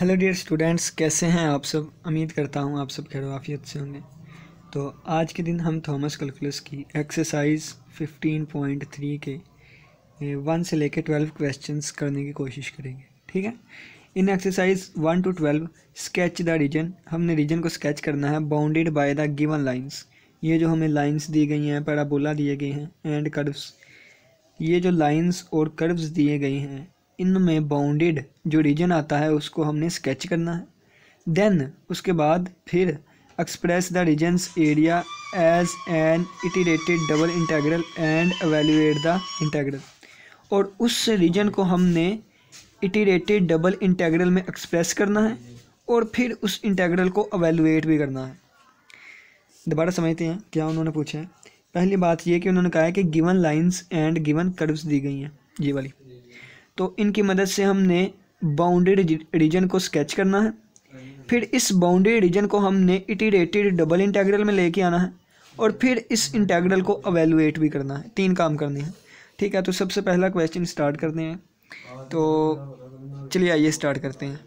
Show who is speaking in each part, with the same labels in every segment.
Speaker 1: Hello dear students, कैसे हैं आप सब। उम्मीद करता हूं आप सब खैर आफियत से होंगे। तो आज के दिन हम थॉमस कैलकुलस की एक्सरसाइज 15.3 के 1 से लेकर 12 क्वेश्चंस करने की कोशिश करेंगे। ठीक है। इन exercise 1 to 12 sketch the region, हमने रीजन को स्केच करना है bounded by the given lines. ये जो हमें लाइंस दी गई हैं, पैराबोला दिए गए हैं एंड कर्व्स, ये जो लाइंस और कर्व्स दिए गए हैं इनमें बाउंडेड जो रीजन आता है उसको हमने स्केच करना है। देन उसके बाद फिर express the region's area as an iterated double integral and evaluate the integral. और उस रीजन को हमने इटरेटेड डबल इंटीग्रल में एक्सप्रेस करना है और फिर उस इंटीग्रल को एवेल्युएट भी करना है। दोबारा समझते हैं क्या उन्होंने पूछा है। पहली बात ये कि उन्होंने कहा है कि given lines and given curves दी गई हैं, ये वाली, तो इनकी मदद से हमने बाउंडेड रीजन को स्केच करना है। फिर इस बाउंडेड रीजन को हमने इटरेटेड डबल इंटीग्रल में लेके आना है और फिर इस इंटीग्रल को एवेल्युएट भी करना है। 3 काम करने हैं। ठीक है, तो सबसे पहला क्वेश्चन स्टार्ट करते हैं। तो चलिए आइए स्टार्ट करते हैं।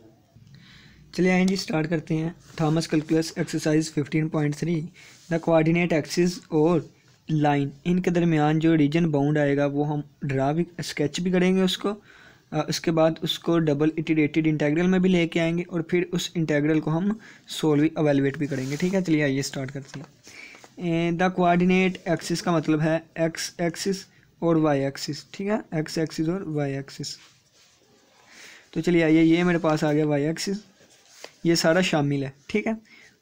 Speaker 1: चलिए आइए जी स्टार्ट करते हैं। Thomas calculus exercise 15.3 the coordinate axis और लाइन, इनके दरमियान जो रीजन बाउंड आएगा वो हम ड्रा भी स्केच भी करेंगे उसको। उसके बाद उसको डबल इटरेटेड इंटीग्रल में भी लेके आएंगे और फिर उस इंटीग्रल को हम सोल्व एवेल्युएट भी करेंगे। ठीक है, चलिए आइए स्टार्ट करते हैं। द कोऑर्डिनेट एक्सिस का मतलब है एक्स एक्सिस और वाई एक्सिस। ठीक है, एक्स एक्सिस और वाई एक्सिस। तो चलिए आइए, ये मेरे पास आ गया वाई एक्सिस, ये सारा शामिल है। ठीक है,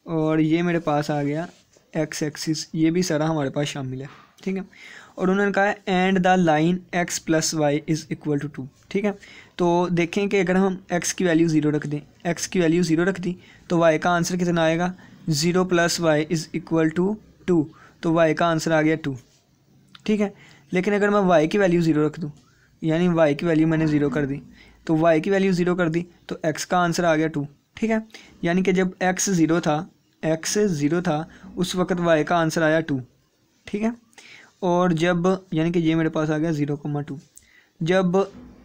Speaker 1: और ये मेरे पास आ गया एक्स एक्सिस, ये भी सारा हमारे पास शामिल है। ठीक है, और उन्होंने कहा है and the line x plus y is equal to 2। ठीक है, तो देखें कि अगर हम x की वैल्यू 0 रख दें, x की वैल्यू 0 रख दी तो y का आंसर कितना आएगा, 0 plus y is equal to 2, तो y का आंसर आ गया 2। ठीक है, लेकिन अगर मैं y की वैल्यू 0 रख दूँ, यानी y की वैल्यू मैंने 0 कर दी, तो y की वैल्यू 0 कर दी तो x का आंसर आ गया 2। ठीक है, यानी कि जब x 0 था उस वक्त y का आंसर आया 2। ठीक है, और जब यानी कि ये मेरे पास आ गया 0,2, जब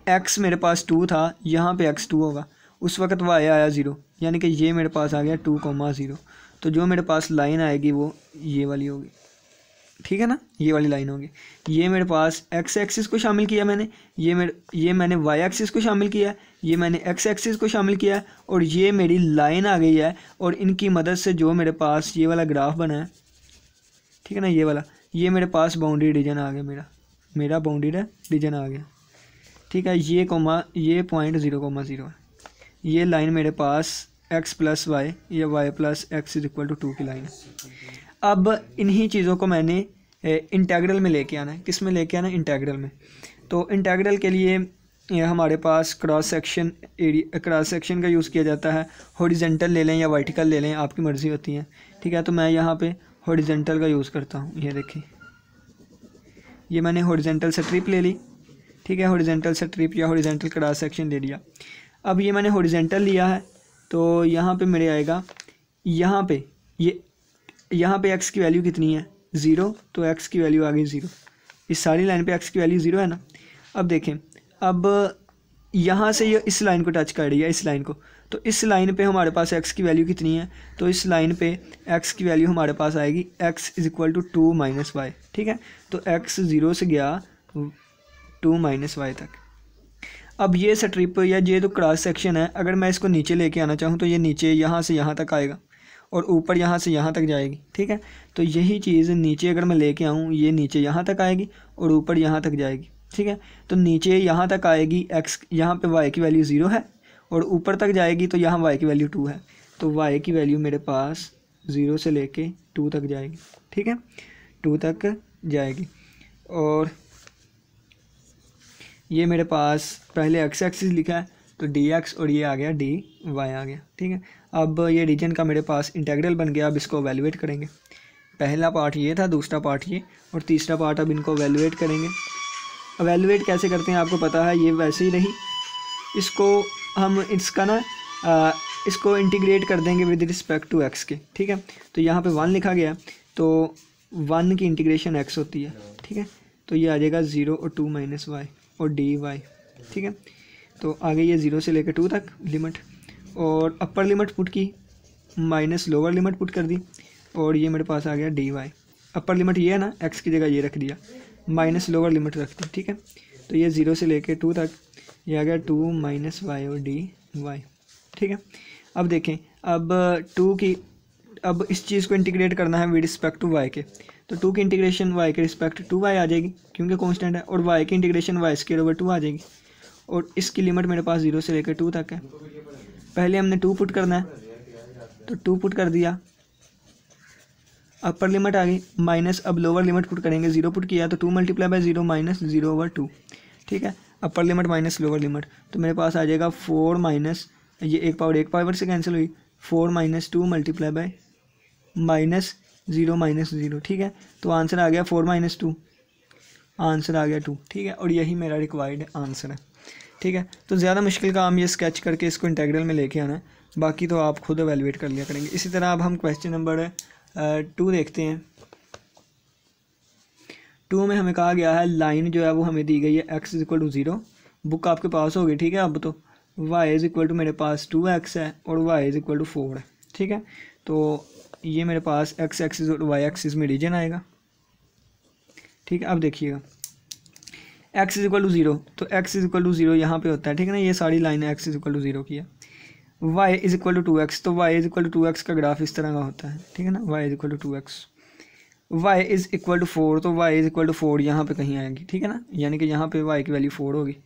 Speaker 1: x मेरे पास 2 था, यहाँ पे x 2 होगा, उस वक्त y आया 0, यानी कि ये मेरे पास आ गया 2,0। तो जो मेरे पास लाइन आएगी वो ये वाली होगी। ठीक है ना, ये वाली लाइन होगी। ये मेरे पास x एक्सिस को शामिल किया मैंने, ये मैंने y एक्सिस को शामिल किया, ये मैंने x एक्सिस को शामिल किया और ये मेरी लाइन आ गई है। और इनकी मदद से जो मेरे पास ये वाला ग्राफ बना है, ठीक है ना, ये वाला, ये मेरे पास बाउंड्री रीजन आ गया, मेरा बाउंड्री रीजन आ गया। ठीक है, ये पॉइंट 0,0 है। ये लाइन मेरे पास x प्लस वाई या y plus x is equal to 2 की लाइन है। अब इन्हीं चीज़ों को मैंने इंटीग्रल में लेके आना है। किस में लेके आना है, इंटीग्रल में। तो इंटीग्रल के लिए हमारे पास क्रॉस सेक्शन का यूज़ किया जाता है। हॉरिजेंटल ले लें या वर्टिकल ले लें, आपकी मर्ज़ी होती है। ठीक है, तो मैं यहाँ पे हॉरिजेंटल का यूज़ करता हूँ। ये देखिए, ये मैंने हॉरिजेंटल स्ट्रिप ले ली। ठीक है, हॉरिजेंटल स्ट्रिप या हॉरिजेंटल क्रॉस सेक्शन ले लिया। अब ये मैंने हॉरिजेंटल लिया है तो यहाँ पे मेरे आएगा, यहाँ पे x की वैल्यू कितनी है, 0, तो x की वैल्यू आ गई 0। इस सारी लाइन पे x की वैल्यू 0 है ना। अब देखें, अब यहाँ से ये इस लाइन को टच कर रही है, इस लाइन को, तो इस लाइन पे हमारे पास x की वैल्यू कितनी है, तो इस लाइन पे x की वैल्यू हमारे पास आएगी x is equal to 2 minus y. ठीक है, तो x 0 से गया 2 माइनस वाई तक। अब ये स्ट्रिप या ये जो क्रॉस सेक्शन है, अगर मैं इसको नीचे लेके आना चाहूँ तो ये नीचे यहाँ से यहाँ तक आएगा और ऊपर यहाँ से यहाँ तक जाएगी। ठीक है, तो यही चीज़ नीचे अगर मैं लेके आऊँ, ये नीचे यहाँ तक आएगी और ऊपर यहाँ तक जाएगी। ठीक है, तो नीचे यहाँ तक आएगी x, यहाँ पे y की वैल्यू 0 है और ऊपर तक जाएगी तो यहाँ y की वैल्यू 2 है। तो y की वैल्यू मेरे पास 0 से लेके 2 तक जाएगी। ठीक है, 2 तक जाएगी। और ये मेरे पास पहले x एक्सिस लिखा है तो dx और ये आ गया dy आ गया। ठीक है, अब ये रीजन का मेरे पास इंटीग्रल बन गया। अब इसको एवेल्युएट करेंगे। पहला पार्ट ये था, दूसरा पार्ट ये, और तीसरा पार्ट अब इनको एवेल्युएट करेंगे। एवेल्युएट कैसे करते हैं आपको पता है, ये वैसे ही रही। इसको हम इसका ना इसको इंटीग्रेट कर देंगे विद रिस्पेक्ट टू x के। ठीक है, तो यहाँ पे 1 लिखा गया, तो 1 की इंटीग्रेशन x होती है। ठीक है, तो ये आ जाएगा 0 और 2 माइनस वाई और dy। ठीक है, तो आगे ये 0 से लेकर 2 तक लिमिट, और अपर लिमिट पुट की माइनस लोअर लिमिट पुट कर दी और ये मेरे पास आ गया डी वाई। अपर लिमिट ये है ना, एक्स की जगह ये रख दिया, माइनस लोअर लिमिट रख दी, ठीक है। तो ये 0 से लेके 2 तक ये आ गया 2 माइनस वाई और डी वाई, ठीक है। अब देखें, अब इस चीज़ को इंटीग्रेट करना है विद रिस्पेक्ट टू वाई के, तो 2 की इंटीग्रेशन वाई के रिस्पेक्ट 2 वाई आ जाएगी क्योंकि कांस्टेंट है, और वाई की इंटीग्रेशन वाई स्क्वायर ओवर 2 आ जाएगी, और इसकी लिमिट मेरे पास 0 से लेकर 2 तक है। पहले हमने 2 पुट करना है, तो 2 पुट कर दिया, अपर लिमिट आ गई, माइनस अब लोअर लिमिट पुट करेंगे, 0 पुट किया तो 2 मल्टीप्लाई बाय 0 माइनस 0 ओवर 2, ठीक है। अपर लिमिट माइनस लोअर लिमिट, तो मेरे पास आ जाएगा 4 माइनस, ये एक पावर से कैंसिल हुई, 4 माइनस 2 मल्टीप्लाई बाय माइनस 0, ठीक है। तो आंसर आ गया 4 माइनस 2, आंसर आ गया 2, ठीक है। और यही मेरा रिक्वायर्ड आंसर है, ठीक है। तो ज़्यादा मुश्किल काम ये स्केच करके इसको इंटीग्रल में लेके आना है, बाकी तो आप खुद एवेलुएट कर लिया करेंगे। इसी तरह अब हम क्वेश्चन नंबर 2 देखते हैं। 2 में हमें कहा गया है लाइन जो है वो हमें दी गई है x is equal to 0, book आपके पास होगी, ठीक है। अब तो y इज इक्वल टू मेरे पास 2x है और y इज इक्वल टू 4 है, ठीक है। तो ये मेरे पास x एक्सिस और y एक्सिस में रीजन आएगा, ठीक है। अब देखिएगा x इज इक्वल टू 0, तो x इज इक्वल टू 0 यहाँ पे होता है, ठीक है ना। ये सारी line x is equal to 0 की है। y is equal to 2x, तो y is equal to 2x का ग्राफ इस तरह का होता है, ठीक है ना। y is equal to 2x, y is equal to 4, तो y इज इक्वल टू 4 यहाँ पे कहीं आएगी, ठीक है ना। यानी कि यहाँ पे y की वैल्यू 4 होगी,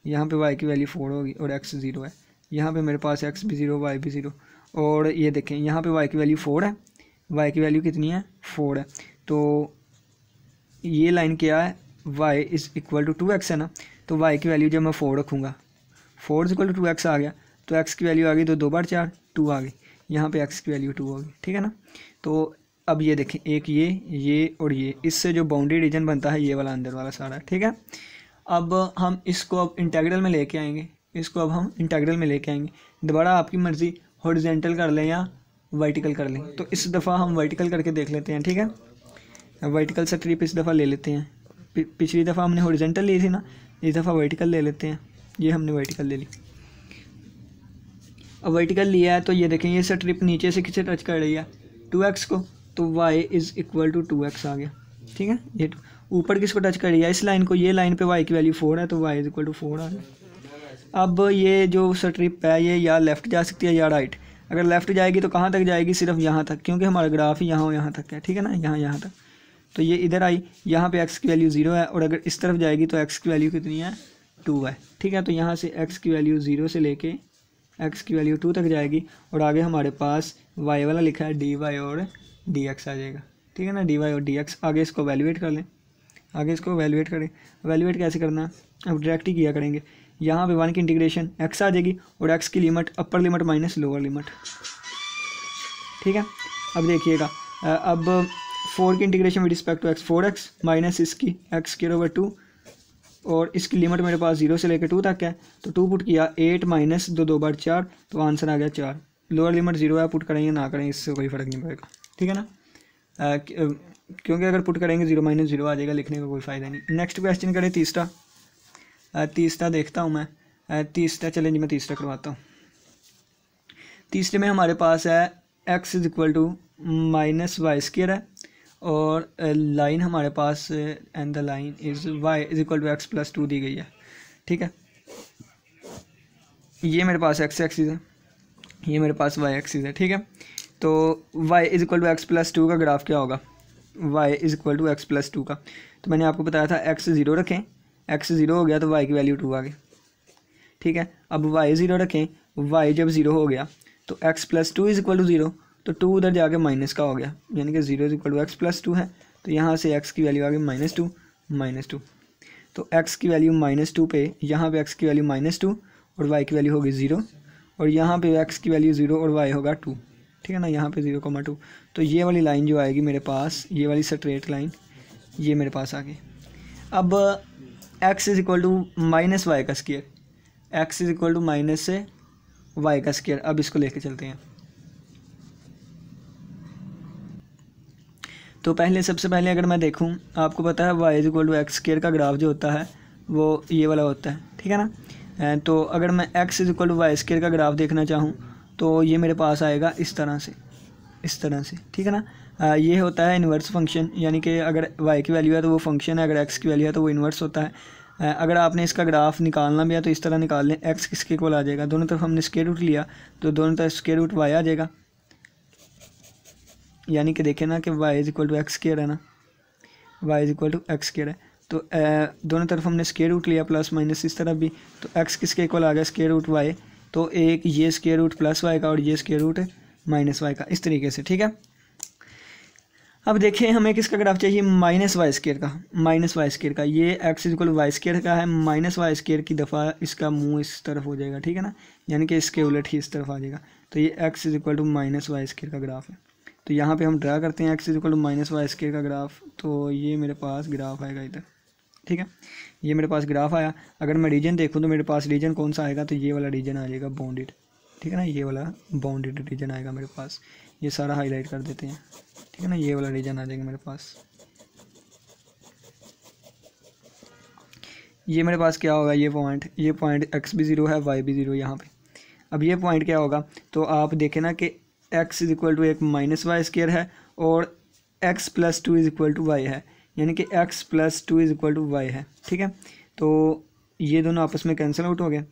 Speaker 1: यहाँ पे y की वैल्यू 4 होगी और x 0 है। यहाँ पे मेरे पास x भी 0 y भी 0, और ये देखें यहाँ पे y की वैल्यू 4 है, y की वैल्यू कितनी है 4 है। तो ये लाइन क्या है, y is equal to 2x है ना, तो y की वैल्यू जब मैं 4 रखूँगा, 4 इज इक्वल टू 2x आ गया, तो x की वैल्यू आ गई तो 2 बार 4 2 आ गई, यहाँ पे x की वैल्यू 2 होगी, ठीक है ना। तो अब ये देखें, एक ये और ये, इससे जो बाउंड्री रीजन बनता है ये वाला अंदर वाला सारा, ठीक है। अब हम इसको अब इंटीग्रल में लेके आएंगे, इसको अब हम इंटीग्रल में लेके आएंगे। दोबारा आपकी मर्ज़ी हॉरिजॉन्टल कर लें या वर्टिकल कर लें, तो इस दफ़ा हम वर्टिकल करके देख लेते हैं, ठीक है। वर्टिकल से ट्रिप इस दफ़ा ले लेते हैं। पिछली दफ़ा हमने हॉरिजॉन्टल ली थी ना, इस दफ़ा वर्टिकल ले लेते हैं। ये हमने वर्टिकल ले ली। अब वर्टिकल लिया है तो ये देखें, ये स्ट्रिप नीचे से किसे टच कर रही है 2x को, तो y is equal to 2x आ गया, ठीक है। ये ऊपर किसको टच कर रही है, इस लाइन को, ये लाइन पे y की वैल्यू 4 है, तो y इज़ इक्वल टू 4 आ गया। अब ये जो स्ट्रिप है ये या लेफ़्ट जा सकती है या राइट। अगर लेफ़्ट जाएगी तो कहाँ तक जाएगी, सिर्फ यहाँ तक, क्योंकि हमारा ग्राफ ही यहाँ तक है, ठीक है ना, यहाँ तक। तो ये इधर आई, यहाँ पे x की वैल्यू 0 है, और अगर इस तरफ जाएगी तो x की वैल्यू कितनी है 2 है, ठीक है। तो यहाँ से x की वैल्यू 0 से लेके x की वैल्यू 2 तक जाएगी, और आगे हमारे पास y वाला लिखा है dy और dx आ जाएगा, ठीक है ना, dy और dx। आगे इसको वैल्यूएट कर लें, आगे इसको वैल्यूएट करें। वैल्यूएट कैसे करना है, अब डायरेक्ट ही किया करेंगे। यहाँ पे 1 की इंटीग्रेशन x आ जाएगी और x की limit upper limit minus lower limit, ठीक है। अब देखिएगा, अब 4 की integration with respect to x 4x minus इसकी x स्क्वायर ओवर 2, और इसकी लिमिट मेरे पास 0 से लेकर 2 तक है, तो 2 पुट किया 8 माइनस 2 बार 4, तो आंसर आ गया 4। लोअर लिमिट 0 है, पुट करेंगे ना करें इससे कोई फ़र्क नहीं पड़ेगा, ठीक है ना। क्योंकि अगर पुट करेंगे 0 माइनस 0 आ जाएगा, लिखने का कोई फ़ायदा नहीं। नेक्स्ट क्वेश्चन करें तीसरा। तीसरा देखता हूँ मैं, तीसरा चलें जी, मैं तीसरा करवाता हूँ। तीसरे में हमारे पास है x is equal to minus Y square है, और लाइन हमारे पास and the line is y is equal to x plus 2 दी गई है, ठीक है। ये मेरे पास x एक्सिस है, ये मेरे पास y एक्सिस है, ठीक है। तो y is equal to x plus 2 का ग्राफ क्या होगा, y is equal to x plus 2 का। तो मैंने आपको बताया था x 0 रखें, x 0 हो गया तो y की वैल्यू 2 आ गई, ठीक है। अब y 0 रखें, y जब 0 हो गया तो x plus 2 is equal to 0, तो 2 उधर जाके माइनस का हो गया, यानी कि 0 is equal to x plus 2 है, तो यहाँ से x की वैल्यू आ गई -2। तो x की वैल्यू -2 पे यहाँ पे x की वैल्यू -2 और y की वैल्यू होगी 0, और यहाँ पे x की वैल्यू 0 और y होगा 2, ठीक है ना, यहाँ पे 0,2। तो ये वाली लाइन जो आएगी मेरे पास, ये वाली स्ट्रेट लाइन ये मेरे पास आ गई। अब x is equal to minus Y का square, x is equal to minus से y का स्क्वायर। अब इसको लेके चलते हैं। तो सबसे पहले अगर मैं देखूं, आपको पता है y is equal to x square का ग्राफ जो होता है वो ये वाला होता है, ठीक है ना। तो अगर मैं x is equal to y square का ग्राफ देखना चाहूँ तो ये मेरे पास आएगा इस तरह से, ठीक है ना। ये होता है इन्वर्स फंक्शन, यानी कि अगर y की वैल्यू है तो वो फंक्शन है, अगर x की वैल्यू है तो वो इन्वर्स होता है। अगर आपने इसका ग्राफ निकालना भी है तो इस तरह निकाल लें, x किसके इक्वल आ जाएगा, दोनों तरफ हमने स्क्वायर रूट लिया तो दोनों तरफ स्क्वायर रूट y आ जाएगा, यानी कि देखें ना कि y is equal to x square है ना, y is equal to x square है। तो दोनों तरफ हमने स्क्वायर रूट लिया प्लस माइनस इस तरफ भी, तो x किसके इक्वल आ गया स्क्वायर रूट y, तो एक ये स्क्वायर रूट प्लस y का और ये स्क्वायर रूट माइनस y का, इस तरीके से, ठीक है। अब देखें हमें किसका ग्राफ चाहिए, माइनस वाई स्क्वायर का, ये x is equal y square का है, माइनस वाई स्क्वायर की दफ़ा इसका मुंह इस तरफ हो जाएगा, ठीक है ना, यानी कि इसके उलट ही इस तरफ आ जाएगा। तो ये x is equal to minus Y square का ग्राफ है। तो यहाँ पे हम ड्रा करते हैं x is equal to minus Y square का ग्राफ, तो ये मेरे पास ग्राफ आएगा इधर, ठीक है। ये मेरे पास ग्राफ आया। अगर मैं रीजन देखूँ तो मेरे पास रीजन कौन सा आएगा, तो ये वाला रीजन आ जाएगा बाउंडेड, ठीक है ना, ये वाला बाउंडेड रीजन आएगा मेरे पास। ये सारा हाईलाइट कर देते हैं, ठीक है ना, ये वाला रीजन आ जाएगा मेरे पास। ये मेरे पास क्या होगा, ये पॉइंट x भी ज़ीरो है, y भी ज़ीरो यहाँ पे। अब ये पॉइंट क्या होगा, तो आप देखें ना कि x इज इक्वल टू एक माइनस वाई स्क्वायर है और x plus two is equal to y है, यानी कि x plus two is equal to y है, ठीक है। तो ये दोनों आपस में कैंसिल आउट हो गए,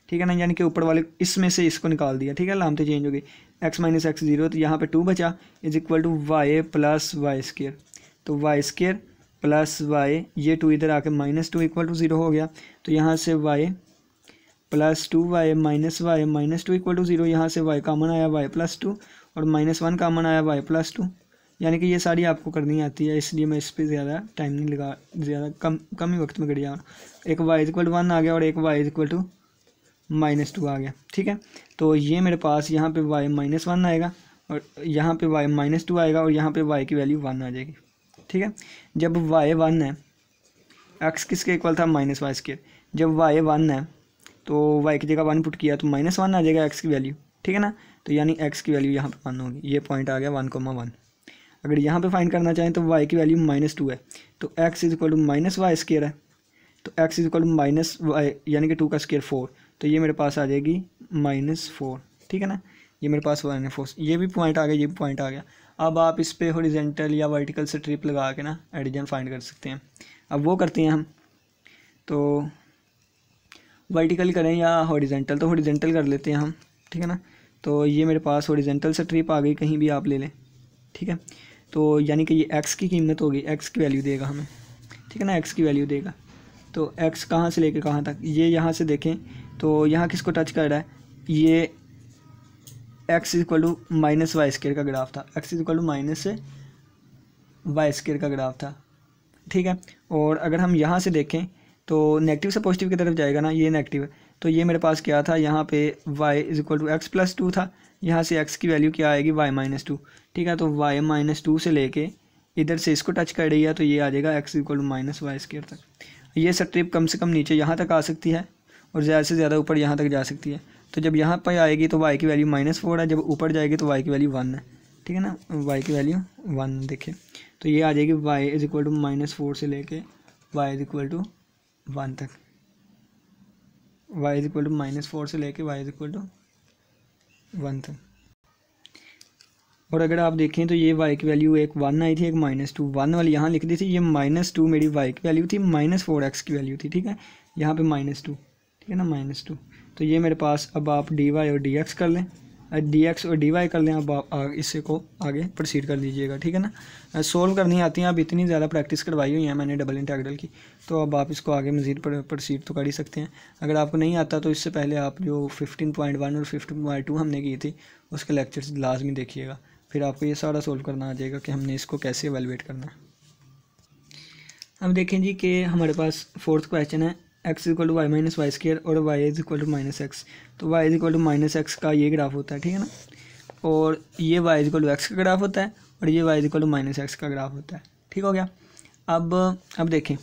Speaker 1: ठीक है ना, यानी कि ऊपर वाले इसमें से इसको निकाल दिया, ठीक है, लामते चेंज हो गई, x माइनस एक्स ज़ीरो, तो यहाँ पे 2 बचा, is equal to y plus y square, तो वाई स्क्वायर प्लस वाई, ये 2 इधर आके -2 इक्वल टू 0 हो गया, तो यहाँ से y plus 2y minus 2 equal to 0, यहाँ से y कॉमन आया y प्लस 2 और -1 कॉमन आया y प्लस 2, यानी कि ये सारी आपको करनी आती है, इसलिए मैं इस पर ज़्यादा टाइम नहीं लगा, ज़्यादा कम ही वक्त में कर दिया। एक y इक्वल टू 1 आ गया और एक y इक्वल टू -2 आ गया, ठीक है। तो ये मेरे पास यहाँ पे y -1 आएगा और यहाँ पे y -2 आएगा और यहाँ पे y की वैल्यू 1 आ जाएगी, ठीक है। जब y 1 है, x किसके इक्वल था माइनस वाई स्क्वायर, जब y 1 है तो y की जगह 1 पुट किया तो -1 आ जाएगा x की वैल्यू, ठीक है ना, तो यानी x की वैल्यू यहाँ पे 1 होगी, ये पॉइंट आ गया 1,1। अगर यहाँ पे फाइंड करना चाहें तो y की वैल्यू -2 है, तो x is equal to minus Y square है, तो x is equal to minus y यानी कि 2 का स्क्वायर 4, तो ये मेरे पास आ जाएगी -4, ठीक है ना, ये मेरे पास 1/4, ये भी पॉइंट आ गया, ये भी पॉइंट आ गया। अब आप इस पर हॉरिजॉन्टल या वर्टिकल स्ट्रिप लगा के ना एडिजन फाइंड कर सकते हैं। अब वो करते हैं हम, तो वर्टिकल करें या हॉरिजॉन्टल, तो हॉरिजॉन्टल कर लेते हैं हम, ठीक है ना। तो ये मेरे पास हॉरिजॉन्टल स्ट्रिप आ गई, कहीं भी आप ले लें, ठीक है। तो यानी कि ये x की कीमत होगी, x की वैल्यू देगा हमें, ठीक है ना, x की वैल्यू देगा। तो x कहाँ से लेके कहाँ तक, ये यहाँ से देखें तो यहाँ किसको टच कर रहा है, ये x equal to minus Y square का ग्राफ था, x equal to minus Y square का ग्राफ था, ठीक है। और अगर हम यहाँ से देखें तो नेगेटिव से पॉजिटिव की तरफ जाएगा ना, ये नेगेटिव है, तो ये मेरे पास क्या था, यहाँ पे y is equal to x plus 2 था, यहाँ से x की वैल्यू क्या आएगी y -2, ठीक है। तो y -2 से लेके इधर से इसको टच कर रही है, तो ये आ जाएगा x equal to minus Y square तक। ये स्ट्रिप कम से कम नीचे यहाँ तक आ सकती है और ज़्यादा से ज़्यादा ऊपर यहाँ तक जा सकती है। तो जब यहाँ पर आएगी तो y की वैल्यू -4 है, जब ऊपर जाएगी तो y की वैल्यू 1 है, ठीक है ना, y की वैल्यू 1 देखें, तो ये आ जाएगी y इज इक्वल टू -4 से लेके y इज इक्वल टू 1 तक, y इज इक्वल टू -4 से लेके y इज इक्वल टू 1 तक। और अगर आप देखें तो ये y की वैल्यू एक 1 आई थी, एक -2, 1 वाली यहाँ लिख दी थी, ये -2 मेरी y की वैल्यू थी, -4x की वैल्यू थी, ठीक है, यहाँ पे -2, ठीक है ना, -2। तो ये मेरे पास, अब आप dy और dx कर लें, dx और dy कर लें, अब आप इससे को आगे प्रोसीड कर दीजिएगा, ठीक है ना। सोल्व करनी आती हैं, अब इतनी ज़्यादा प्रैक्टिस करवाई हुई है मैंने डबल इंटीग्रल की, तो अब आप इसको आगे मज़ीद प्रोसीड तो कर ही सकते हैं। अगर आपको नहीं आता तो इससे पहले आप जो 15.1 और 15.2 हमने की थी उसके लेक्चर्स लाजमी देखिएगा, फिर आपको ये सारा सोल्व करना आ जाएगा कि हमने इसको कैसे एवेलुएट करना है। अब देखें जी कि हमारे पास 4th क्वेश्चन है, x equal to y minus Y square और y is equal to -x, तो y is equal to -x का ये ग्राफ होता है, ठीक है ना, और ये y is equal to x का ग्राफ होता है और ये y is equal to -x का ग्राफ होता है, ठीक हो गया। अब देखें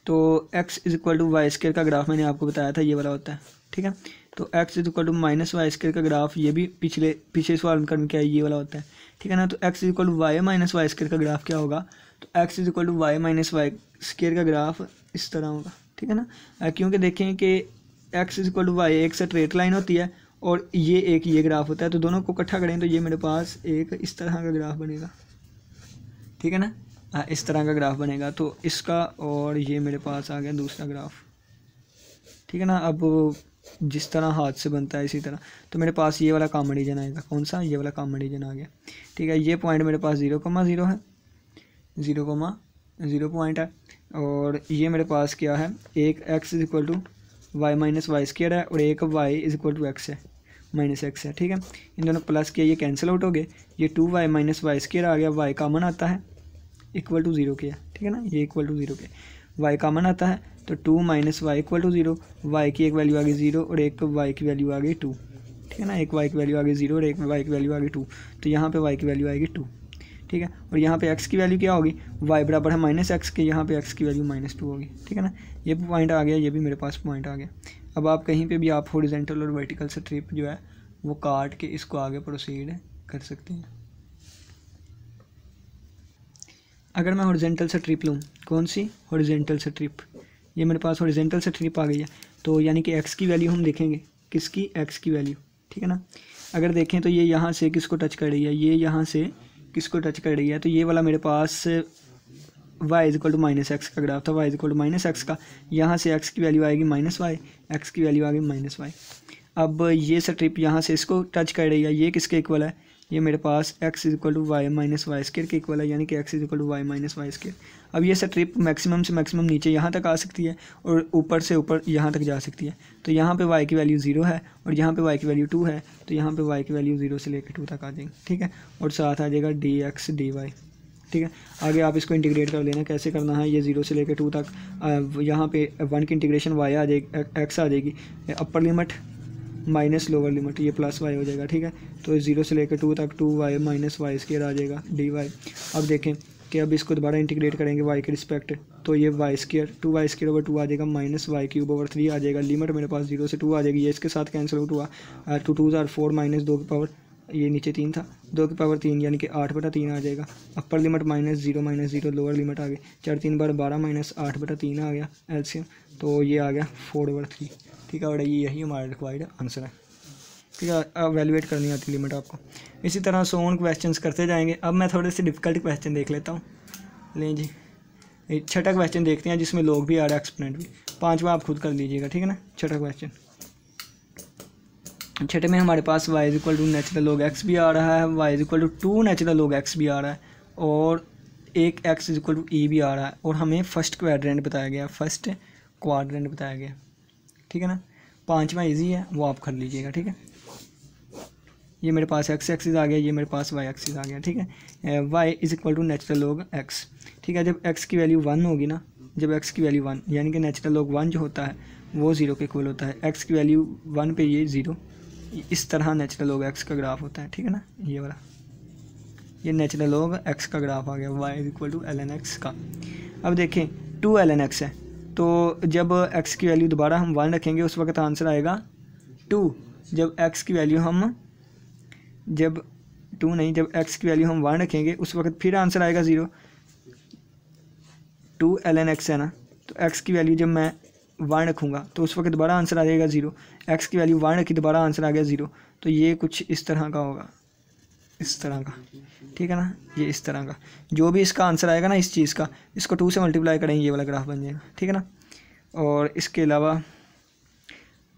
Speaker 1: तो x is equal to y square का ग्राफ मैंने आपको बताया था ये वाला होता है, ठीक है। तो x is equal to minus Y square का ग्राफ, ये भी पीछे सवाल करने क्या ये वाला होता है, ठीक है ना। तो x is equal to y minus Y square का ग्राफ क्या होगा, तो x is equal to y minus Y square का ग्राफ इस तरह होगा, ठीक है ना, क्योंकि देखें कि x is equal to y एक स्ट्रेट लाइन होती है और ये ग्राफ होता है, तो दोनों को इकट्ठा करें तो ये मेरे पास एक इस तरह का ग्राफ बनेगा, ठीक है ना। इस तरह का ग्राफ बनेगा तो इसका, और ये मेरे पास आ गया दूसरा ग्राफ, ठीक है ना। अब जिस तरह हाथ से बनता है इसी तरह, तो मेरे पास ये वाला कॉमन रीजन आएगा, कौन सा, ये वाला कॉमन रीजन आ गया, ठीक है। ये पॉइंट मेरे पास 0,0 है, 0,0 पॉइंट है, और ये मेरे पास क्या है, एक x equal to y minus Y square है और एक y इक्वल टू x है माइनस x है, ठीक है। इन दोनों प्लस किया, ये कैंसिल आउट हो गए, ये 2y माइनस वाई स्क्वायर आ गया, y कॉमन आता है इक्वल टू 0 के, ठीक है ना, ये इक्वल टू 0 के, y कॉमन आता है तो 2 minus y equal to 0, y की एक वैल्यू आ गई 0 और एक y की वैल्यू आ गई 2, ठीक है ना, एक y की वैल्यू आ गई 0 और एक y की वैल्यू आ गई 2, तो यहाँ पे y की वैल्यू आएगी 2, ठीक है। और यहाँ पे x की वैल्यू क्या होगी, y बराबर है माइनस एक्स के, यहाँ पे x की वैल्यू -2 होगी, ठीक है ना। ये पॉइंट आ गया, ये भी मेरे पास पॉइंट आ गया। अब आप कहीं पे भी आप हॉरिजॉन्टल और वर्टिकल स्ट्रिप जो है वो काट के इसको आगे प्रोसीड कर सकते हैं। अगर मैं हॉरिजॉन्टल स्ट्रिप लूँ, कौन सी, हॉरिजॉन्टल स्ट्रिप, ये मेरे पास हॉरिजॉन्टल स्ट्रिप आ गई है, तो यानी कि x की वैल्यू हम देखेंगे, किसकी, x की वैल्यू, ठीक है ना। अगर देखें तो ये यहाँ से किसको टच कर रही है, ये यहाँ से किसको टच कर रही है, तो ये वाला मेरे पास y equal to minus x का ग्राफ था, y equal to minus x का, यहाँ से x की वैल्यू आएगी -y, x की वैल्यू आ गई -y। अब ये स्ट्रिप यहाँ से इसको टच कर रही है, ये किसके इक्वल है, ये मेरे पास x equal to y minus Y square के इक्वल है, यानी कि x equal to y minus Y square. अब ये स्ट्रिप मैक्सिमम से मैक्सिमम नीचे यहाँ तक आ सकती है और ऊपर से ऊपर यहाँ तक जा सकती है, तो यहाँ पे y की वैल्यू 0 है और यहाँ पे y की वैल्यू 2 है, तो यहाँ पे y की वैल्यू 0 से लेकर 2 तक आ जाएगी, ठीक है, और साथ आ जाएगा dx dy, ठीक है। आगे आप इसको इंटीग्रेट कर लेना, कैसे करना है, ये 0 से लेकर 2 तक, यहाँ पे 1 की इंटीग्रेशन y आ जाएगी, x आ जाएगी, अपर लिमिट माइनस लोअर लिमिट, ये प्लस y हो जाएगा, ठीक है। तो 0 से लेकर 2 तक 2y माइनस वाई स्क्वायर आ जाएगा dy। अब देखें कि अब इसको दोबारा इंटीग्रेट करेंगे y के रिस्पेक्ट, तो ये y square 2y square over 2 आ जाएगा, माइनस वाई क्यूब ओवर 3 आ जाएगा, लिमिट मेरे पास 0 से 2 आ जाएगी, ये इसके साथ कैंसिल आउट हुआ, 2 2 आर 4 माइनस 2 की पावर, ये नीचे 3 था, 2 की पावर 3 यानी कि 8/3 आ जाएगा, अपर लिमिट -0 लोअर लिमिट आ गई, 4 3 बार 12 माइनस 8/3 आ गया एलसीएम, तो ये आ गया 4/3, ठीक है। और यही हमारा रिक्वायर्ड आंसर है, ठीक है। अब वैल्यूएट करनी आती लिमिट आपको। इसी तरह सोन क्वेश्चंस करते जाएंगे। अब मैं थोड़े से डिफ़िकल्ट क्वेश्चन देख लेता हूँ, लें जी, छठा क्वेश्चन देखते हैं जिसमें लोग भी आ रहा है, एक्सपोनेंट भी, पांचवा आप खुद कर लीजिएगा, ठीक है ना। छठा क्वेश्चन, छठे में हमारे पास y equal to natural log x भी आ रहा है, y equal to 2 natural log x भी आ रहा है, और एक x इक्वल टू e भी आ रहा है, और हमें फर्स्ट क्वाड्रेंट बताया गया, फर्स्ट क्वाड्रेंट बताया गया, ठीक है ना। पांचवा इजी है, वो आप कर लीजिएगा, ठीक है। ये मेरे पास x एक्सिस आ गया, ये मेरे पास y एक्सिस आ गया, ठीक है। y is equal to natural log x, ठीक है। जब x की वैल्यू 1 होगी ना, जब x की वैल्यू 1 यानी कि नेचुरल लॉग 1 जो होता है वो 0 के इक्वल होता है, x की वैल्यू 1 पे ये 0, इस तरह नेचुरल लॉग x का ग्राफ होता है, ठीक है ना। ये वाला, ये नेचुरल लॉग x का ग्राफ आ गया, y is equal to ln x का। अब देखें 2 ln x है, तो जब x की वैल्यू दोबारा हम 1 रखेंगे उस वक्त आंसर आएगा 2, जब x की वैल्यू हम जब 2 नहीं, जब x की वैल्यू हम 1 रखेंगे उस वक्त फिर आंसर आएगा 0, 2 ln x है ना, तो x की वैल्यू जब मैं 1 रखूँगा तो उस वक्त दोबारा आंसर आ जाएगा 0, x की वैल्यू 1 रखी दोबारा आंसर आ गया 0, तो ये कुछ इस तरह का होगा, इस तरह का, ठीक है ना। ये इस तरह का जो भी इसका आंसर आएगा ना इस चीज़ का, इसको 2 से मल्टीप्लाई करेंगे, ये वाला ग्राफ बन जाएगा, ठीक है ना। और इसके अलावा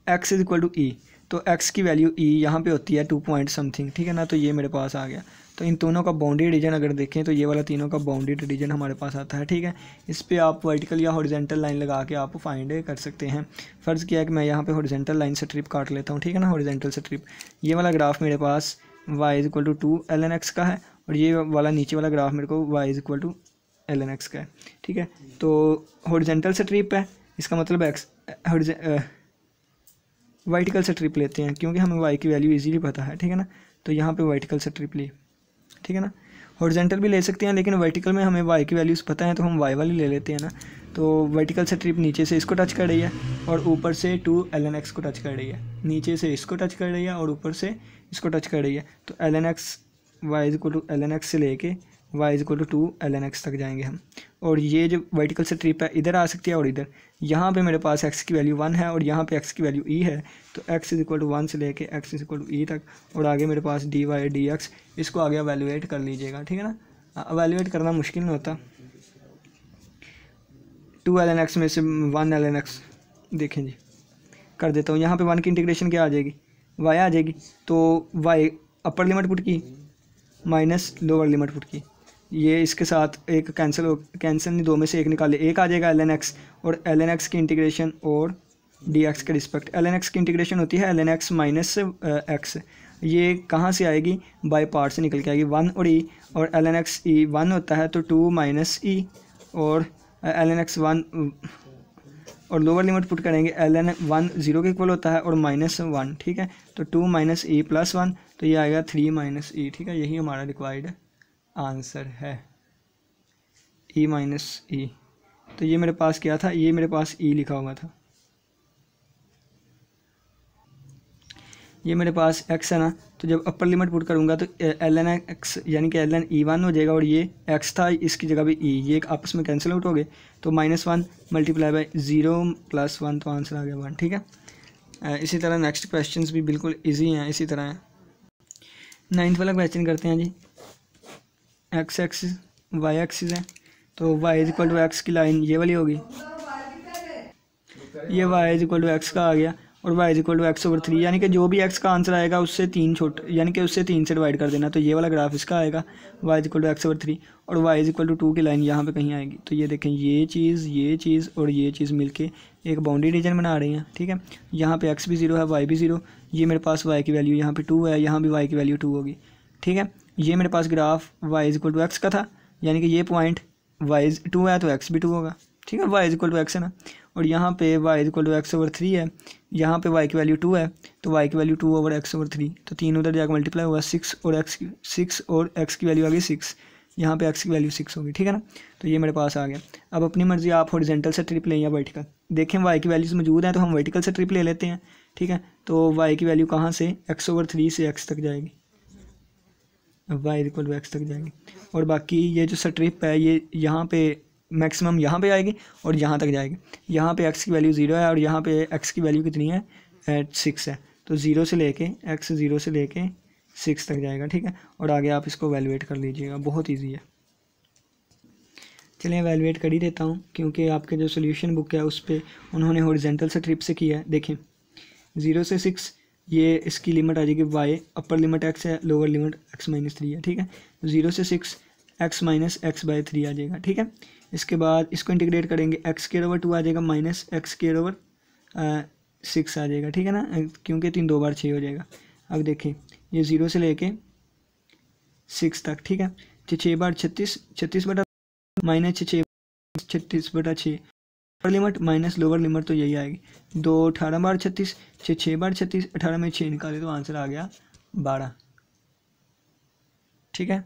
Speaker 1: x इज इक्वल टू ई, तो x की वैल्यू e यहाँ पे होती है 2 पॉइंट समथिंग, ठीक है ना। तो ये मेरे पास आ गया, तो इन दोनों का बाउंड्री रीजन अगर देखें तो ये वाला तीनों का बाउंड्री रीजन हमारे पास आता है, ठीक है। इस पर आप वर्टिकल या हॉरिजॉन्टल लाइन लगा के आप फाइंड कर सकते हैं। फ़र्ज़ किया है कि मैं यहाँ पे हॉरिजॉन्टल लाइन से स्ट्रिप काट लेता हूँ, ठीक है ना। हॉरिजॉन्टल स्ट्रिप, ये वाला ग्राफ मेरे पास y is equal to 2 ln x का है, और ये वाला नीचे वाला ग्राफ मेरे को y is equal to ln x का है, ठीक है। तो हॉरिजॉन्टल स्ट्रिप है, इसका मतलब x वर्टिकल स्ट्रिप लेते हैं क्योंकि हमें y की वैल्यू इजीली पता है, ठीक है ना। तो यहाँ पे वर्टिकल स्ट्रिप ली, ठीक है ना। हॉरिजॉन्टल भी ले सकते हैं, लेकिन वर्टिकल में हमें y की वैल्यूज़ पता है तो हम y वाली ले लेते हैं ना। तो वर्टिकल स्ट्रिप नीचे से इसको टच कर रही है और ऊपर से 2 ln x को टच कर रही है, नीचे से इसको टच कर रही है और ऊपर से इसको टच कर रही है। तो ln x y is equal to ln x से लेके y is equal to 2 ln x तक जाएंगे हम। और ये जो वर्टिकल से ट्रिप है इधर आ सकती है और इधर, यहाँ पे मेरे पास x की वैल्यू 1 है और यहाँ पे x की वैल्यू e है, तो x इज इक्वल टू 1 से लेके x is equal to e तक, और आगे मेरे पास dy dx, इसको आगे एवेलुएट कर लीजिएगा, ठीक है ना। एवेलुएट करना मुश्किल नहीं होता। 2 ln x में से 1 ln x देखें जी, कर देता हूँ। यहाँ पे 1 की इंटीग्रेशन क्या आ जाएगी, y आ जाएगी, तो y अपर लिमिट पुट की माइनस लोअर लिमिट पुट की, ये इसके साथ एक कैंसिल नहीं, 2 में से 1 निकाले, 1 आ जाएगा ln x, और ln x की इंटीग्रेशन और dx के रिस्पेक्ट, ln x की इंटीग्रेशन होती है ln x माइनस x, ये कहाँ से आएगी, बाय पार्ट से निकल के आएगी 1 और e, और ln x e 1 होता है तो 2 माइनस e, और ln x 1 और लोअर लिमिट पुट करेंगे ln 1 0 के इक्वल होता है और -1, ठीक है, तो 2 माइनस e प्लस 1, तो ये आएगा 3 माइनस e, ठीक है, यही हमारा रिक्वायर्ड आंसर है, e माइनस ई। तो ये मेरे पास क्या था, ये मेरे पास e लिखा हुआ था, ये मेरे पास x है ना, तो जब अपर लिमिट पुट करूँगा तो ln x यानी कि ln e1 हो जाएगा, और ये x था इसकी जगह भी e, ये एक आपस में कैंसिल आउट हो गए, तो -1 मल्टीप्लाई बाय 0 प्लस 1, तो आंसर आ गया 1, ठीक है। इसी तरह नेक्स्ट क्वेश्चंस भी बिल्कुल इजी हैं, इसी तरह है। 9th वाला क्वेश्चन करते हैं जी। x एक्सिस y एक्सिस है, तो y is equal to x की लाइन ये वाली होगी, ये y is equal to x का आ गया, और y is equal to x over 3, यानी कि जो भी x का आंसर आएगा उससे 3 छोटे, यानी कि उससे 3 से डिवाइड कर देना, तो ये वाला ग्राफ इसका आएगा y is equal to x over 3, और y इज इक्वल टू 2 की लाइन यहाँ पे कहीं आएगी, तो ये देखें ये चीज़ और ये चीज़ मिलके एक बाउंड्री रीजन बना रही हैं, ठीक है। यहाँ पे x भी 0 है, y भी 0, ये मेरे पास y की वैल्यू यहाँ पे 2 है, यहाँ भी y की वैल्यू 2 होगी, ठीक है। ये मेरे पास graph y is equal to x का था, यानी कि ये पॉइंट y इज 2 है तो x भी 2 होगा, ठीक है, y is equal to x है ना, और यहाँ पे y is equal to x over 3 है, यहाँ पे y की वैल्यू 2 है, तो y की वैल्यू 2 ओवर एक्स ओवर 3, तो 3 उधर जाकर मल्टीप्लाई हुआ 6 और x की वैल्यू आ गई 6, यहाँ पे x की वैल्यू 6 होगी, ठीक है ना। तो ये मेरे पास आ गया। अब अपनी मर्जी आप हॉरिजॉन्टल से ट्रिप लें या वर्टिकल, देखें y की वैल्यूज मौजूद हैं तो हम वर्टिकल से ट्रिप ले लेते हैं, ठीक है। तो y की वैल्यू कहाँ से, x ओवर 3 से x तक जाएगी, y इक्वल टू एक्स तक जाएगी, और बाकी ये जो स्ट्रिप है ये यहाँ पे मैक्सिमम यहाँ पे आएगी और यहाँ तक जाएगी। यहाँ पे x की वैल्यू 0 है और यहाँ पे x की वैल्यू कितनी है 6 है, तो 0 से लेके x 0 से लेके 6 तक जाएगा, ठीक है। और आगे आप इसको वैल्यूएट कर लीजिएगा, बहुत ईजी है। चलिए वैल्यूएट कर ही देता हूँ क्योंकि आपके जो सोल्यूशन बुक है उस पर उन्होंने हॉरिजॉन्टल से ट्रिप से किया है। देखें 0 से 6 ये इसकी लिमिट आ जाएगी y, अपर लिमिट x है, लोअर लिमिट x माइनस 3 है, ठीक है। 0 से 6 x माइनस एक्स बाई 3 आ जाएगा, ठीक है। इसके बाद इसको इंटीग्रेट करेंगे, एक्स स्क्वायर ओवर 2 आ जाएगा माइनस एक्स स्क्वायर ओवर 6 आ जाएगा, ठीक है ना, क्योंकि 3 2 बार 6 हो जाएगा। अब देखें ये 0 से लेके 6 तक, ठीक है, 6 बार 36, 36 बटा माइनस 6, 36 बटा 6, अपर लिमिट माइनस लोअर लिमिट तो यही आएगी, 2 18 बार 36, 6 बार 36, 18 में 6 निकाले तो आंसर आ गया 12, ठीक है।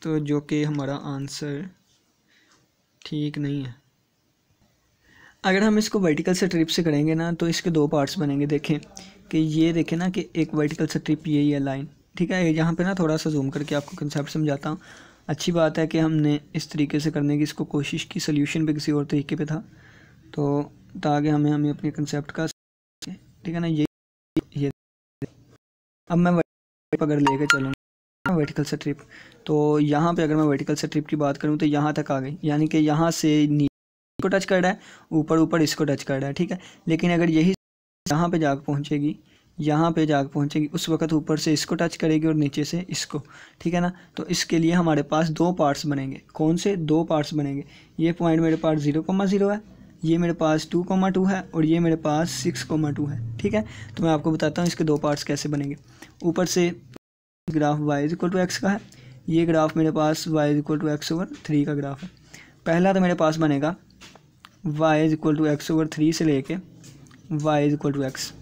Speaker 1: तो जो कि हमारा आंसर ठीक नहीं है। अगर हम इसको वर्टिकल से ट्रिप से करेंगे ना तो इसके 2 पार्ट्स बनेंगे। देखें कि ये देखें ना कि एक वर्टिकल से ट्रिप यही है लाइन, ठीक है। यहाँ पे ना थोड़ा सा जूम करके आपको कंसेप्ट समझाता हूँ। अच्छी बात है कि हमने इस तरीके से करने की इसको कोशिश की, सोल्यूशन भी किसी और तरीके पे था, तो ताकि हमें अपने कंसेप्ट का, ठीक है ना। ये अब मैं अगर लेके चलूँगा वर्टिकल से ट्रिप, तो यहाँ पे अगर मैं वर्टिकल से ट्रिप की बात करूँ तो यहाँ तक आ गई, यानी कि यहाँ से नीचे को टच कर रहा है, ऊपर इसको टच कर रहा है, ठीक है। लेकिन अगर यही यहाँ पे जाकर पहुँचेगी, यहाँ पे जाकर पहुँचेगी, उस वक्त ऊपर से इसको टच करेगी और नीचे से इसको, ठीक है ना। तो इसके लिए हमारे पास 2 पार्ट्स बनेंगे। कौन से 2 पार्ट्स बनेंगे? ये पॉइंट मेरे पास 0,0 है, ये मेरे पास 2,2 है और ये मेरे पास 6,2 है, ठीक है। तो मैं आपको बताता हूँ इसके 2 पार्ट्स कैसे बनेंगे। ऊपर से graph y is equal to x का है, ये ग्राफ मेरे पास y is equal to x over 3 का ग्राफ है। पहला तो मेरे पास बनेगा y is equal to x over 3 से लेके y is equal to x,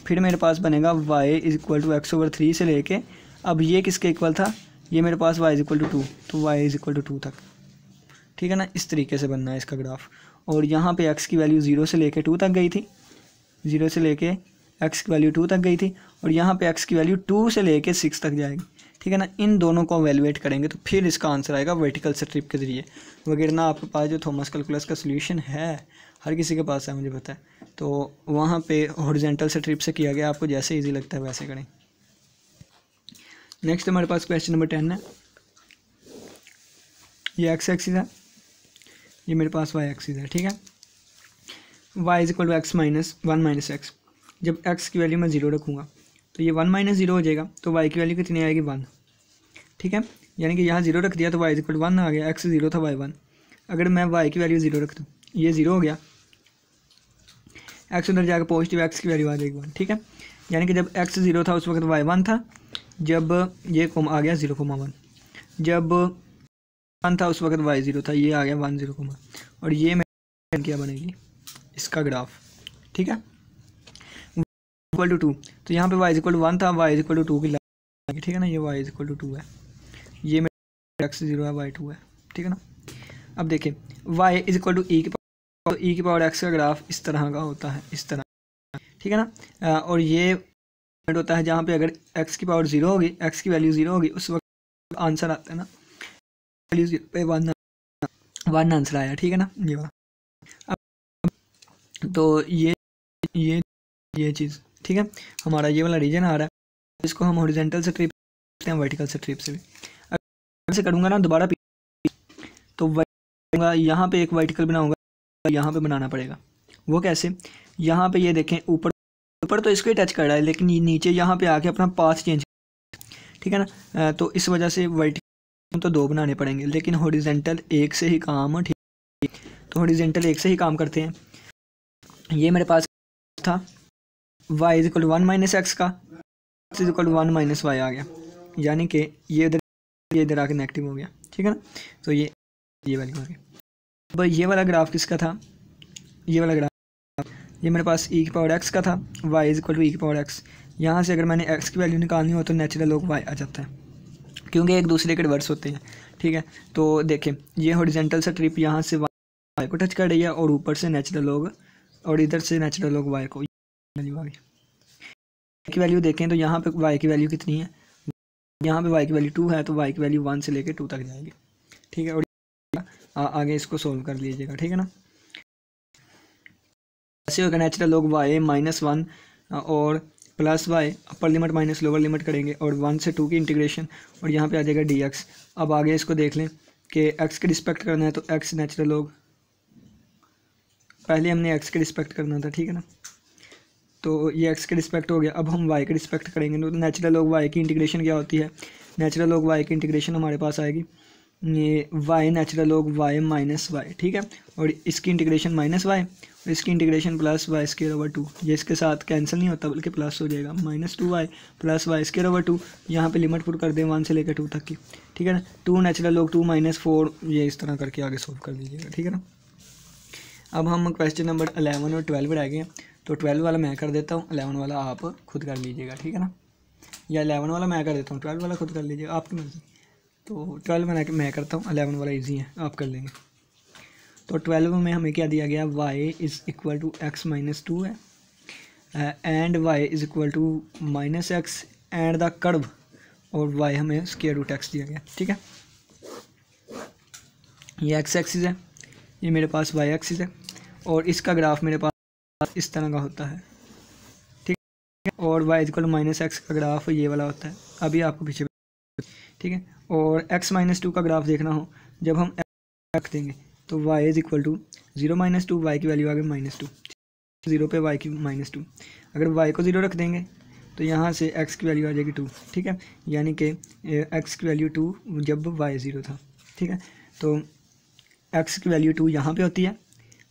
Speaker 1: फिर मेरे पास बनेगा y is equal to x over 3 से लेके, अब ये किसके इक्वल था, ये मेरे पास y इज इक्वल टू 2, तो y इज इक्वल टू 2 तक, ठीक है ना। इस तरीके से बनना है इसका ग्राफ। और यहाँ पे x की वैल्यू 0 से लेके 2 तक गई थी, 0 से लेके x की वैल्यू 2 तक गई थी, और यहाँ पे x की वैल्यू 2 से लेके 6 तक जाएगी, ठीक है ना। इन दोनों को एवेलुएट करेंगे तो फिर इसका आंसर आएगा वर्टिकल स्ट्रिप के ज़रिए। वगैरह आपके पास जो थॉमस कैलकुलस का सोल्यूशन है हर किसी के पास है मुझे पता है, तो वहाँ पे हॉरिजॉन्टल स्ट्रिप से किया गया, आपको जैसे ईजी लगता है वैसे करें। नेक्स्ट हमारे पास क्वेश्चन नंबर 10 है। ये एक्स एक्सिस है, ये मेरे पास वाई एक्सिस है। ठीक है, y is equal to x minus 1 minus x. जब x की वैल्यू मैं 0 रखूँगा तो ये 1 माइनस 0 हो जाएगा, तो y की वैल्यू कितनी आएगी 1। ठीक है, यानी कि यहाँ 0 रख दिया तो y इज इक्वल टू 1 आ गया, x 0 था y 1। अगर मैं y की वैल्यू 0 रख दूँ, ये 0 हो गया, x उधर जाकर पॉजिटिव x की वैल्यू आ जाएगी 1। ठीक है, यानी कि जब x 0 था उस वक्त y 1 था, जब ये आ गया 0,1, जब 1 था उस वक्त y 0 था, ये आ गया 1 0, और ये मेरे क्या बनेगी इसका ग्राफ। ठीक है, इक्वल टू 2, तो यहाँ पे y इज इक्वल टू 1 था, y इज इक्वल टू 2 की लाइन। ठीक है ना, ये y इज इक्वल टू 2 है, ये मेरा x 0 है, y 2 है। ठीक है ना, अब देखिए y इज इक्वल टू ई की पावर x का ग्राफ इस तरह का होता है, इस तरह। ठीक है ना, और ये पॉइंट होता है जहाँ पे अगर x की पावर 0 होगी, x की वैल्यू 0 होगी, उस वक्त आंसर आता है ना वैल्यू 0 पे 1 आंसर आया। ठीक है ना, ये वाला। तो ये चीज़ ठीक है, हमारा ये वाला रीजन आ रहा है, इसको हम हॉरिजॉन्टल स्ट्रिप से हैं, वर्टिकल स्ट्रिप से भी। अगर से करूँगा ना दोबारा तो यहाँ पे एक वर्टिकल बनाऊंगा, यहाँ पे बनाना पड़ेगा। वो कैसे, यहाँ पे ये देखें ऊपर तो इसको ही टच कर रहा है, लेकिन नीचे यहाँ पे आके अपना पाथ चेंज। ठीक है ना, तो इस वजह से वर्टिकल तो 2 बनाने पड़ेंगे, लेकिन हॉरिजॉन्टल एक से ही काम। ठीक, तो हॉरिजॉन्टल एक से ही काम करते हैं। ये मेरे पास था y is equal to 1 minus x का, x is equal to 1 minus Y आ गया, यानी कि ये इधर आके नेगेटिव हो गया। ठीक है ना, तो ये वैल्यू आ गई। अब ये वाला ग्राफ किसका था, ये वाला ग्राफ ये मेरे पास e की पावर x का था, y is equal to e की पावर x। यहाँ से अगर मैंने x की वैल्यू निकालनी हो तो नेचुरल लॉग y आ जाता है, क्योंकि एक दूसरे के रिवर्स होते हैं। ठीक है, तो देखें ये हॉरिजॉन्टल स्ट्रिप यहाँ से y को टच कर रही है, और ऊपर से नेचुरल लॉग, और इधर से नेचुरल लॉग y को वैल्यू आ गई। की वैल्यू देखें तो यहाँ पे y की वैल्यू कितनी है, यहाँ पे y की वैल्यू 2 है, तो y की वैल्यू 1 से लेकर 2 तक जाएगी। ठीक है, और आगे इसको सोल्व कर लीजिएगा। ठीक है ना, ऐसे होगा नेचुरल लॉग y माइनस 1 और प्लस y, अपर लिमिट माइनस लोअर लिमिट करेंगे, और 1 से 2 की इंटीग्रेशन, और यहाँ पे आ जाएगा dx। अब आगे इसको देख लें कि x के रिस्पेक्ट करना है तो x नेचुरल लॉग, पहले हमने x के रिस्पेक्ट करना था। ठीक है ना, तो ये x के रिस्पेक्ट हो गया, अब हम y के रिस्पेक्ट करेंगे। तो नेचुरल लॉग y की इंटीग्रेशन क्या होती है, नेचुरल लॉग y की इंटीग्रेशन हमारे पास आएगी ये y natural log y minus y. ठीक है, और इसकी इंटीग्रेशन माइनस वाई, और इसकी integration plus y square over 2। ये इसके साथ कैंसिल नहीं होता बल्कि प्लस हो जाएगा, minus 2y plus y square over 2। यहाँ पे लिमिट पुट कर दें 1 से लेकर 2 तक की। ठीक है ना, 2 नेचुरल लॉग 2 माइनस 4, ये इस तरह करके आगे सोल्व कर दीजिएगा। ठीक है ना, अब हम क्वेश्चन नंबर 11 और 12 रह गए हैं, तो 12 वाला मैं कर देता हूँ, 11 वाला आप खुद कर लीजिएगा। ठीक है ना, या 11 वाला मैं कर देता हूँ, 12 वाला खुद कर लीजिएगा, आपकी मर्ज़ी। तो 12 मैं करता हूँ, 11 वाला इजी है, आप कर लेंगे। तो 12 में हमें क्या दिया गया, y is equal to x minus 2 है, and y is equal to minus x and the curve, और y हमें स्क्वायर रूट एक्स दिया गया। ठीक है, ये x एक्सिस है, ये मेरे पास y एक्सिस है, और इसका ग्राफ मेरे पास इस तरह का होता है। ठीक है, और y is equal to minus x का ग्राफ ये वाला होता है, अभी आपको पीछे। ठीक है, और x माइनस 2 का ग्राफ देखना हो, जब हम रख देंगे तो y is equal to 0 minus 2, y की वैल्यू आ गई माइनस 2, 0 पे y की माइनस 2। अगर y को 0 रख देंगे तो यहाँ से x की वैल्यू आ जाएगी 2। ठीक है, यानी कि x की वैल्यू 2 जब y 0 था। ठीक है, तो x की वैल्यू 2 यहाँ पे होती है,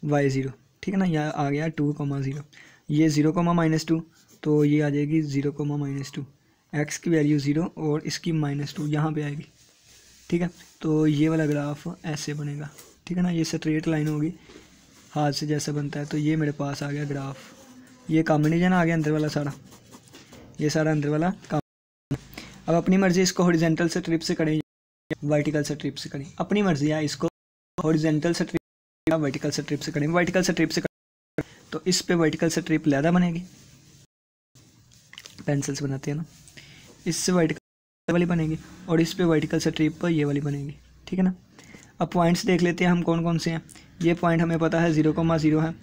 Speaker 1: y 0। ठीक है ना, यहाँ आ गया 2,0, ये 0, माइनस 2, तो ये आ जाएगी 0, माइनस 2, x की वैल्यू 0 और इसकी माइनस 2 यहाँ पे आएगी। ठीक है, तो ये वाला ग्राफ ऐसे बनेगा। ठीक है ना, ये स्ट्रेट लाइन होगी हाथ से जैसा बनता है, तो ये मेरे पास आ गया ग्राफ, ये कॉम्बिनेशन आ गया अंदर वाला सारा, ये सारा अंदर वाला काम। अब अपनी मर्ज़ी इसको हॉरिजॉन्टल स्ट्रिप से करें या वर्टिकल स्ट्रिप से करें, अपनी मर्ज़ी है, इसको हॉरिजॉन्टल स्ट्रिप या वर्टिकल स्ट्रिप से करें। वर्टिकल स्ट्रिप से करें तो इस पे वर्टिकल स्ट्रिप ज़्यादा बनेगी, पेंसिल्स बनाते हैं ना, इससे वर्टिकल वाली बनेगी और इस पे वर्टिकल स्ट्रिप पर ये वाली बनेगी, ठीक है ना। अब पॉइंट्स देख लेते हैं हम कौन कौन से हैं। ये पॉइंट हमें पता है 0,0 है,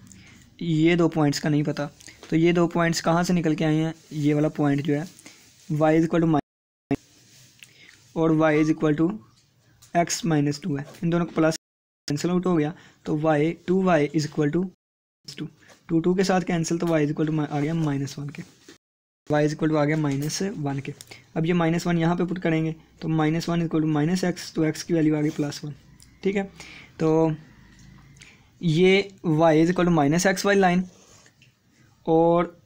Speaker 1: ये 2 पॉइंट्स का नहीं पता। तो ये 2 पॉइंट्स कहाँ से निकल के आए हैं, ये वाला पॉइंट जो है y इज इक्वल टू और y is equal to x-2 है, इन दोनों को प्लस कैंसिल आउट हो गया तो y इज इक्वल टू 2 के साथ कैंसिल, तो y इज इक्वल टू आ गया -1 के, y इज इक्वल टू आ गया -1 के। अब ये -1 यहाँ पे पुट करेंगे तो -1 इज इक्वल टू -x, तो x की वैल्यू आ गई +1, ठीक है। तो ये y is equal to -x वाली लाइन और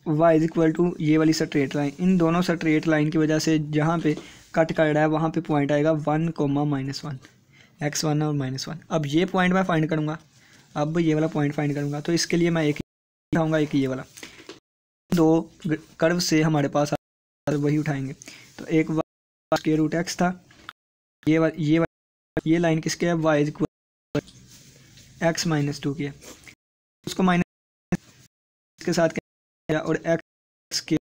Speaker 1: y इज इक्वल टू ये वाली स्ट्रेट लाइन, इन दोनों स्ट्रेट लाइन की वजह से जहाँ पे कट कर रहा है वहाँ पे पॉइंट आएगा 1, -1, x1 और -1। अब ये पॉइंट मैं फाइंड करूँगा, अब ये वाला पॉइंट फाइंड करूँगा, तो इसके लिए मैं एक उठाऊँगा, एक ये वाला। 2 कर्व से हमारे पास वही उठाएंगे, तो एक स्क्वायर रूट x था, ये लाइन किसके है, y इज इक्वल x-2 की है, उसको माइनस के साथ क्या और x के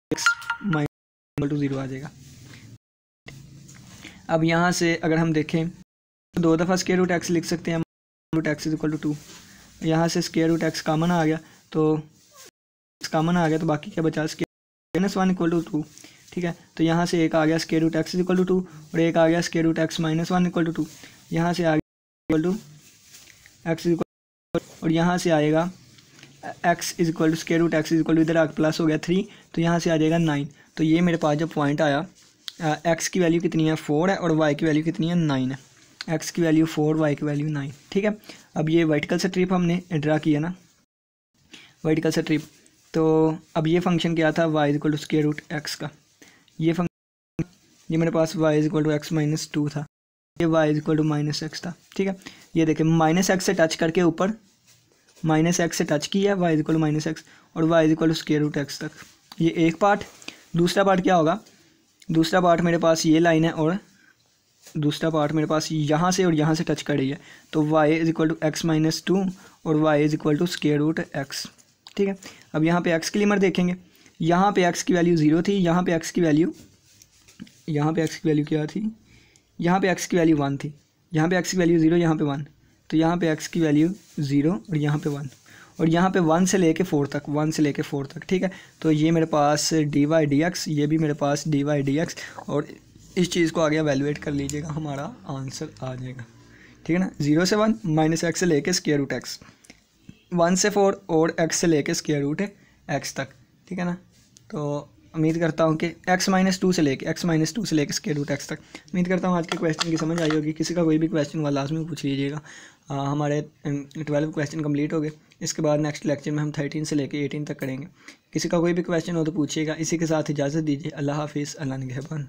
Speaker 1: -0 आ जाएगा। अब यहाँ से अगर हम देखें तो 2 दफ़ा स्क्वायर रूट x लिख सकते हैं, root x is equal to 2, यहाँ से स्क्वायर रूट x कॉमन आ गया, तो बाकी क्या बचा, स्क्वायर -1 इक्वल टू 2, ठीक है। तो यहाँ से एक आ गया square root x is equal to 2 और एक आ गया square root x-1 equal to 2, यहाँ से आ गया इक्वल टू x इक्वल, और यहाँ से आएगा x is equal to square root x is equal to, इधर आगे प्लस हो गया 3, तो यहाँ से आ जाएगा 9। तो ये मेरे पास जो पॉइंट आया, x की वैल्यू कितनी है 4 है और y की वैल्यू कितनी है 9 है, x की वैल्यू 4, y की वैल्यू 9, ठीक है। अब ये वर्टिकल स्ट्रिप हमने ड्रा किया ना, वर्टिकल स्ट्रिप, तो अब ये फंक्शन क्या था, y is equal to square root x का, ये फंक्शन, ये मेरे पास y is equal to x-2 था, ये y is equal to -x था, ठीक है। ये देखें -x से टच करके ऊपर -x से टच किया, y is equal to -x और y is equal to square root x तक, ये एक पार्ट। दूसरा पार्ट क्या होगा, दूसरा पार्ट मेरे पास ये लाइन है और दूसरा पार्ट मेरे पास यहाँ से और यहाँ से टच कर रही है, तो y is equal to x-2 और y is equal to square root x, ठीक है। अब यहाँ पे x की लिमिट देखेंगे, यहाँ पे x की वैल्यू 0 थी, यहाँ पे x की वैल्यू क्या थी, यहाँ पे x की वैल्यू 1 थी, यहाँ पे x की वैल्यू 0, यहाँ पे 1, तो यहाँ पे x की वैल्यू 0 और यहाँ पे 1, और यहाँ पे 1 से लेके 4 तक, ठीक है। तो ये मेरे पास dy/dx, ये भी मेरे पास dy/dx, और इस चीज़ को आगे एवेलुएट कर लीजिएगा, हमारा आंसर आ जाएगा, ठीक है ना। 0 से 1, -x से लेके स्क्वायर रूट x, 1 से 4 और x से लेके स्क्वायर रूट x तक, ठीक है ना। तो उम्मीद करता हूँ कि x-2 से लेके स्क्वायर रूट x तक। उम्मीद करता हूँ आज के क्वेश्चन की समझ आई होगी। किसी का कोई भी क्वेश्चन हुआ लाजमी पूछ लीजिएगा। हमारे 12 क्वेश्चन कंप्लीट हो गए, इसके बाद नेक्स्ट लेक्चर में हम 13 से लेके 18 तक करेंगे। किसी का कोई भी क्वेश्चन हो तो पूछिएगा। इसी के साथ इजाज़त दीजिए। अल्लाह हाफिज़, अल्लाह निगहबान।